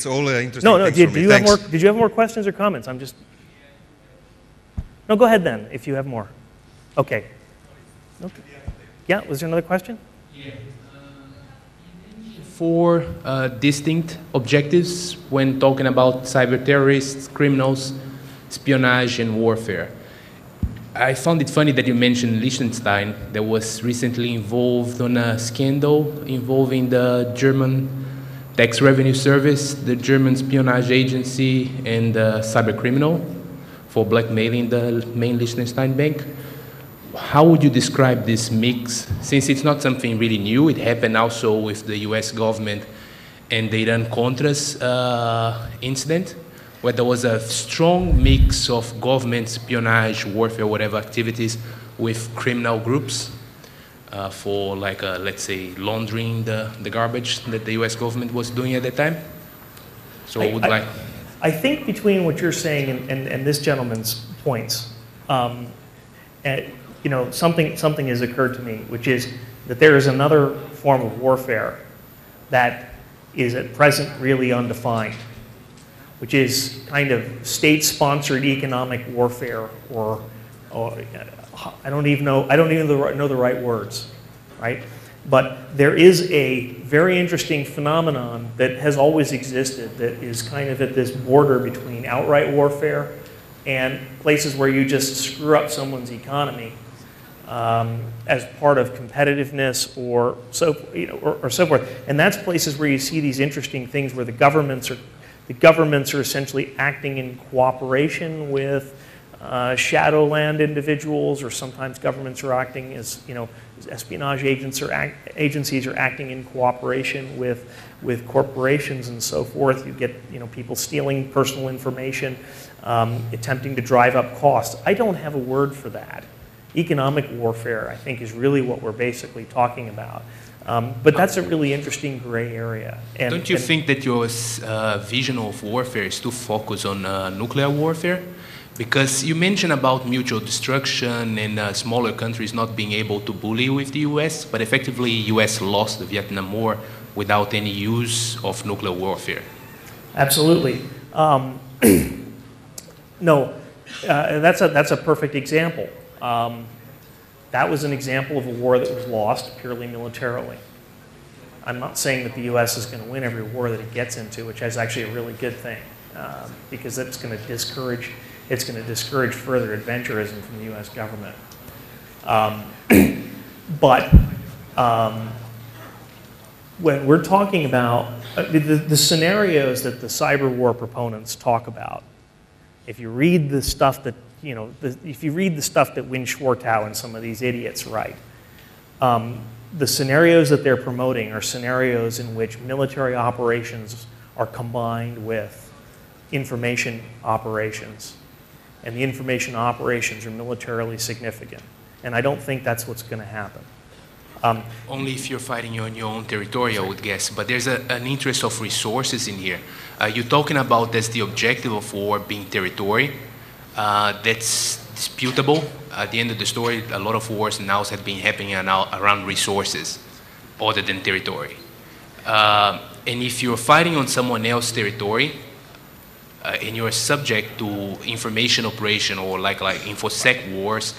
it's all interesting No, things did, for me. do you have Thanks. more, did you have more questions or comments? I'm just... No, go ahead then, if you have more. Okay. Okay. Yeah, was there another question? Yeah. Four distinct objectives when talking about cyber terrorists, criminals, espionage, and warfare. I found it funny that you mentioned Liechtenstein, that was recently involved on a scandal involving the German tax revenue service, the German espionage agency, and the cyber criminal for blackmailing the main Liechtenstein bank. How would you describe this mix? Since it's not something really new, it happened also with the US government and the Iran-Contras incident, where there was a strong mix of government espionage, warfare, whatever activities with criminal groups for, like, let's say, laundering the garbage that the US government was doing at that time. So I think between what you're saying and this gentleman's points, you know, something has occurred to me, which is that there is another form of warfare that is at present really undefined, which is kind of state-sponsored economic warfare, or I don't even know the right words, right? But there is a very interesting phenomenon that has always existed that is kind of at this border between outright warfare and places where you just screw up someone's economy as part of competitiveness or so, you know, or so forth. And that's places where you see these interesting things where the governments are essentially acting in cooperation with shadowland individuals, or sometimes governments are acting as, you know, espionage agencies are acting in cooperation with corporations and so forth. You get, you know, people stealing personal information, attempting to drive up costs. I don't have a word for that. Economic warfare, I think, is really what we're basically talking about. But that's a really interesting gray area. And, don't you think that your vision of warfare is too focused on nuclear warfare? Because you mentioned about mutual destruction and smaller countries not being able to bully with the US, but effectively US lost the Vietnam War without any use of nuclear warfare. Absolutely. No, that's a perfect example. That was an example of a war that was lost purely militarily. I'm not saying that the US is going to win every war that it gets into, which is actually a really good thing, because that's going to discourage further adventurism from the US government. But when we're talking about the scenarios that the cyber war proponents talk about, if you read the stuff that, you know, if you read the stuff that Win Schwartau and some of these idiots write, the scenarios that they're promoting are scenarios in which military operations are combined with information operations. And the information operations are militarily significant. And I don't think that's what's going to happen. Only if you're fighting on your own territory, I would guess. But there's an interest of resources in here. You're talking about that's the objective of war being territory. That's disputable. At the end of the story, a lot of wars now have been happening around resources other than territory. And if you're fighting on someone else's territory, and you're subject to information operation or like InfoSec wars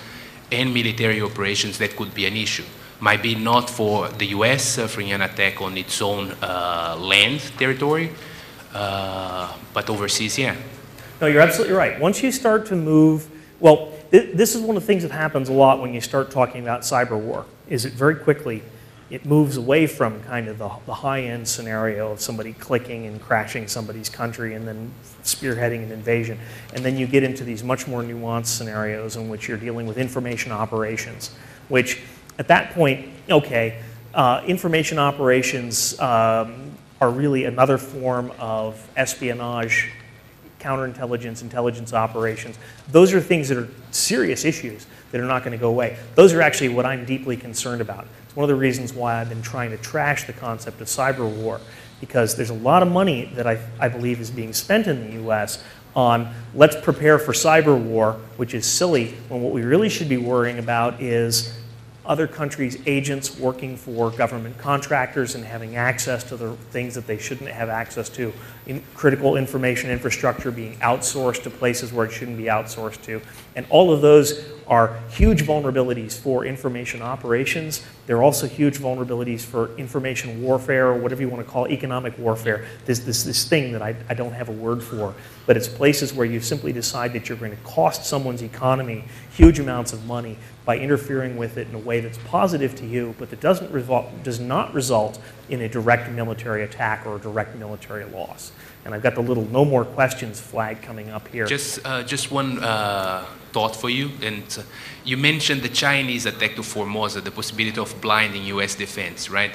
and military operations, that could be an issue. Might be not for the US suffering an attack on its own land territory, but overseas, yeah. No, you're absolutely right. Once you start to move, well, this is one of the things that happens a lot when you start talking about cyber war, is it very quickly, it moves away from kind of the high-end scenario of somebody clicking and crashing somebody's country and then spearheading an invasion. And then you get into these much more nuanced scenarios in which you're dealing with information operations, which at that point, okay, information operations are really another form of espionage, counterintelligence, intelligence operations. Those are things that are serious issues that are not going to go away. Those are actually what I'm deeply concerned about. It's one of the reasons why I've been trying to trash the concept of cyber war, because there's a lot of money that I believe is being spent in the US on let's prepare for cyber war, which is silly, when what we really should be worrying about is other countries' agents working for government contractors and having access to the things that they shouldn't have access to critical information infrastructure being outsourced to places where it shouldn't be outsourced to. And all of those are huge vulnerabilities for information operations. They're also huge vulnerabilities for information warfare, or whatever you want to call it, economic warfare. There's this thing that I don't have a word for, but it's places where you simply decide that you're going to cost someone's economy huge amounts of money by interfering with it in a way that's positive to you, but that does not result in a direct military attack or a direct military loss. And I've got the little "no more questions" flag coming up here. Just one thought for you. And you mentioned the Chinese attack to Formosa, the possibility of blinding U.S. defense, right?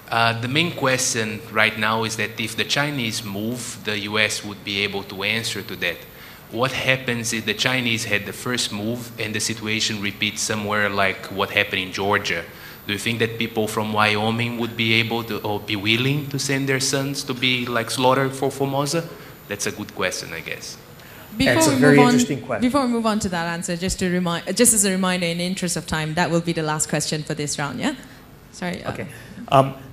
The main question right now is that if the Chinese move, the U.S. would be able to answer to that. What happens if the Chinese had the first move and the situation repeats somewhere like what happened in Georgia? Do you think that people from Wyoming would be able to, or be willing to send their sons to be like slaughtered for Formosa? That's a good question, I guess. It's a very interesting question. Before we move on to that answer, just as a reminder, in the interest of time, that will be the last question for this round. Yeah. Sorry. Okay.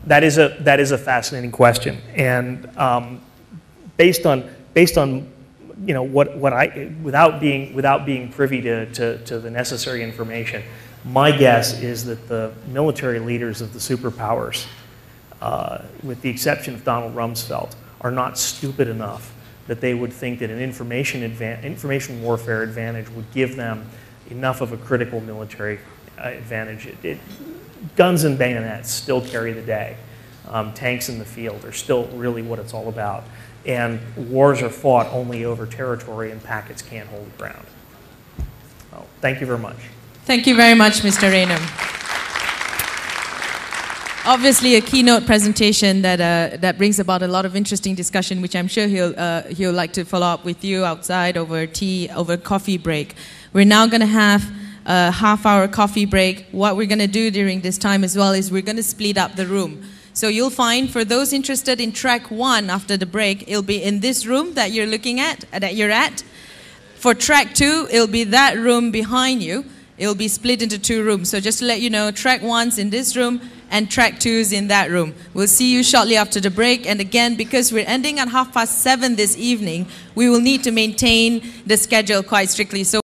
That is a fascinating question, and based on you know what I without being privy to the necessary information, my guess is that the military leaders of the superpowers, with the exception of Donald Rumsfeld, are not stupid enough that they would think that an information warfare advantage would give them enough of a critical military advantage. Guns and bayonets still carry the day. Tanks in the field are still really what it's all about. And wars are fought only over territory, and packets can't hold ground. So, thank you very much. Thank you very much, Mr. Raynham. Obviously, a keynote presentation that brings about a lot of interesting discussion, which I'm sure he'll like to follow up with you outside over tea, over coffee break. We're now going to have a half-hour coffee break. What we're going to do during this time as well is we're going to split up the room. So you'll find, for those interested in track 1 after the break, it'll be in this room that you're looking at, that you're at. For track 2, it'll be that room behind you. It'll be split into 2 rooms. So just to let you know, track 1's in this room and track 2's in that room. We'll see you shortly after the break. And again, because we're ending at 7:30 this evening, we will need to maintain the schedule quite strictly. So